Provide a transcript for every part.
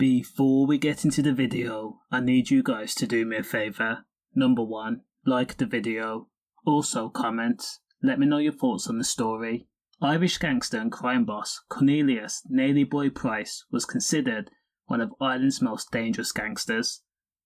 Before we get into the video, I need you guys to do me a favour. Number 1, like the video. Also comment, let me know your thoughts on the story. Irish gangster and crime boss Cornelius "Nailyboy" Price was considered one of Ireland's most dangerous gangsters.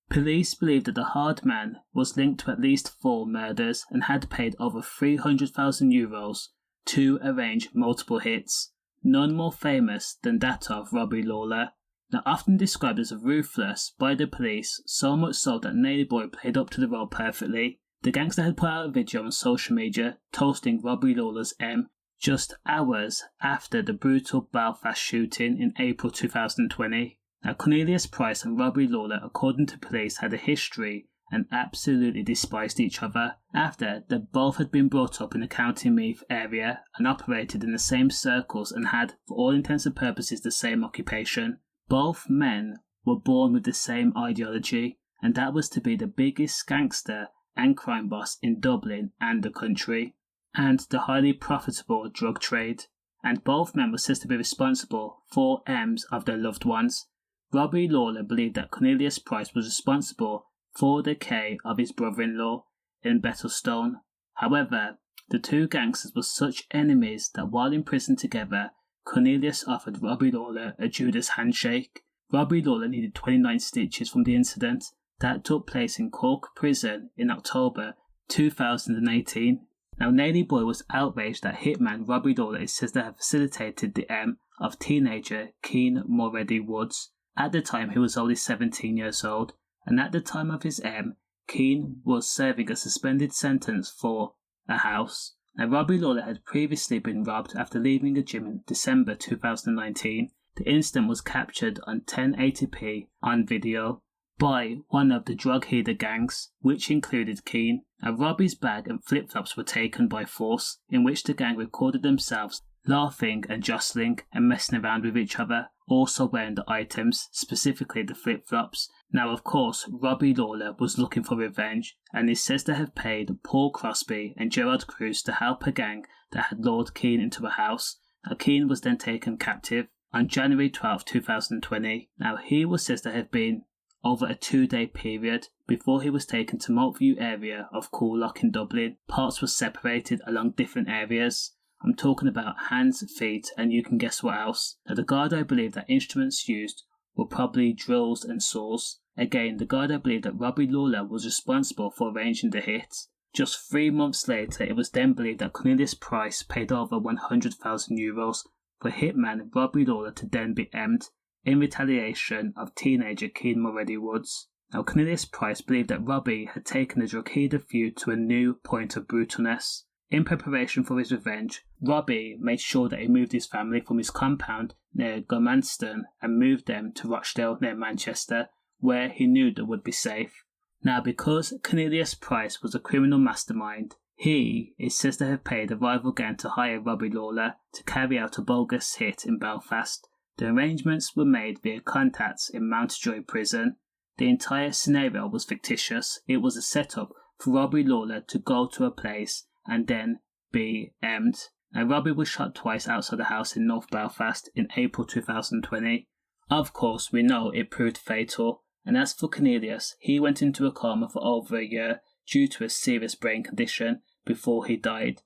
Police believe that the hard man was linked to at least 4 murders and had paid over €300,000 to arrange multiple hits, none more famous than that of Robbie Lawlor. Now often described as ruthless by the police, so much so that Nailyboy played up to the role perfectly. The gangster had put out a video on social media toasting Robbie Lawlor's M just hours after the brutal Belfast shooting in April 2020. Now Cornelius Price and Robbie Lawlor, according to police, had a history and absolutely despised each other after they both had been brought up in the County Meath area and operated in the same circles and had, for all intents and purposes, the same occupation. Both men were born with the same ideology, and that was to be the biggest gangster and crime boss in Dublin and the country, and the highly profitable drug trade. And both men were said to be responsible for M's of their loved ones. Robbie Lawlor believed that Cornelius Price was responsible for the K of his brother-in-law in Bettlestone. However, the two gangsters were such enemies that while in prison together, Cornelius offered Robbie Lawlor a Judas handshake. Robbie Lawlor needed 29 stitches from the incident that took place in Cork prison in October 2018. Now Nailyboy was outraged that hitman Robbie Lawlor is said to have facilitated the M of teenager Keane Mulready Woods. At the time he was only 17 years old, and at the time of his M, Keane was serving a suspended sentence for a house. Now Robbie Lawlor had previously been robbed after leaving a gym in December 2019. The incident was captured on 1080p on video by one of the drogheda gangs, which included Keane. Now Robbie's bag and flip-flops were taken by force, in which the gang recorded themselves laughing and jostling and messing around with each other, also wearing the items, specifically the flip-flops. Now of course, Robbie Lawlor was looking for revenge, and is said to have paid Paul Crosby and Gerard Cruz to help a gang that had lured Keane into a house. Now Keane was then taken captive on January 12, 2020. Now he was said to have been over a 2-day period before he was taken to Maltview area of Coolock in Dublin. Parts were separated along different areas. I'm talking about hands, feet, and you can guess what else. Now the Gardai believed that instruments used were probably drills and saws. Again, the Gardai believed that Robbie Lawlor was responsible for arranging the hit. Just 3 months later, it was then believed that Cornelius Price paid over €100,000 for hitman Robbie Lawlor to then be M'd in retaliation of teenager Keane Mulready Woods. Now Cornelius Price believed that Robbie had taken the drogheda feud to a new point of brutalness. In preparation for his revenge, Robbie made sure that he moved his family from his compound near Gormanston and moved them to Rochdale near Manchester, where he knew they would be safe. Now because Cornelius Price was a criminal mastermind, he is said to have paid a rival gang to hire Robbie Lawlor to carry out a bogus hit in Belfast. The arrangements were made via contacts in Mountjoy prison. The entire scenario was fictitious. It was a setup for Robbie Lawlor to go to a place and then be M'd. Now Robbie was shot twice outside the house in North Belfast in April 2020. Of course, we know it proved fatal, and as for Cornelius, he went into a coma for over a year due to a serious brain condition before he died.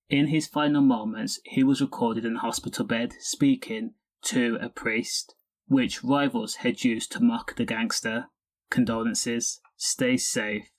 In his final moments, he was recorded in a hospital bed speaking to a priest, which rivals had used to mock the gangster. Condolences. Stay safe.